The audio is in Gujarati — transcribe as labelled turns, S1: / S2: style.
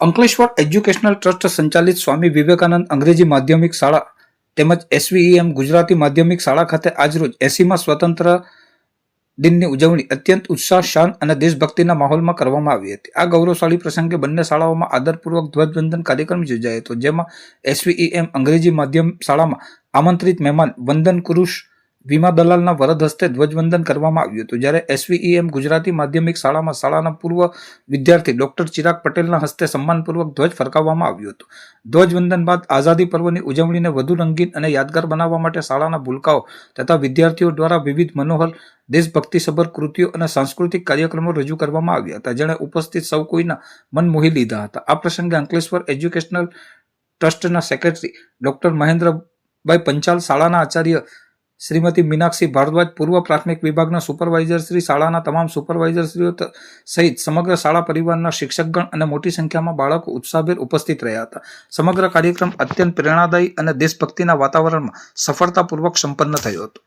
S1: અંકલેશ્વર એજ્યુકેશનલ ટ્રસ્ટ સંચાલિત સ્વામી વિવેકાનંદ અંગ્રેજી માધ્યમિક શાળા તેમજ SVEM ગુજરાતી માધ્યમિક શાળા ખાતે આજરોજ 80મા સ્વતંત્ર દિનની ઉજવણી અત્યંત ઉત્સાહ, શાન અને દેશભક્તિના માહોલમાં કરવામાં આવી હતી. આ ગૌરવશાળી પ્રસંગે બંને શાળાઓમાં આદરપૂર્વક ધ્વજવંદન કાર્યક્રમ યોજાયો હતો, જેમાં SVEM અંગ્રેજી માધ્યમ શાળામાં આમંત્રિત મહેમાન વંદન કુરુશ વીમા દલાલના વરદ હસ્તે ધ્વજવંદન કરવામાં આવ્યું હતું, જ્યારે SVEM ગુજરાતી માધ્યમિક શાળામાં શાળાના પૂર્વ વિદ્યાર્થી ડોક્ટર ચિરાગ પટેલના હસ્તે સન્માનપૂર્વક ધ્વજ ફરકાવવામાં આવ્યું હતું. ધ્વજવંદન બાદ આઝાદી પર્વની ઉજવણીને વધુ રંગીન અને યાદગાર બનાવવા માટે શાળાના ભૂલકાઓ તથા વિદ્યાર્થીઓ દ્વારા વિવિધ મનોહર દેશભક્તિસભર કૃતિઓ અને સાંસ્કૃતિક કાર્યક્રમો રજૂ કરવામાં આવ્યા હતા, જેણે ઉપસ્થિત સૌ કોઈના મન મોહી લીધા હતા. આ પ્રસંગે અંકલેશ્વર એજ્યુકેશનલ ટ્રસ્ટના સેક્રેટરી ડોક્ટર મહેન્દ્રભાઈ પંચાલ, શાળાના આચાર્ય શ્રીમતી મીનાક્ષી ભારદ્વાજ, પૂર્વ પ્રાથમિક વિભાગના સુપરવાઇઝરશ્રી, શાળાના તમામ સુપરવાઇઝરશ્રીઓ સહિત સમગ્ર શાળા પરિવારના શિક્ષકગણ અને મોટી સંખ્યામાં બાળકો ઉત્સાહભેર ઉપસ્થિત રહ્યા હતા. સમગ્ર કાર્યક્રમ અત્યંત પ્રેરણાદાયી અને દેશભક્તિના વાતાવરણમાં સફળતાપૂર્વક સંપન્ન થયો હતો.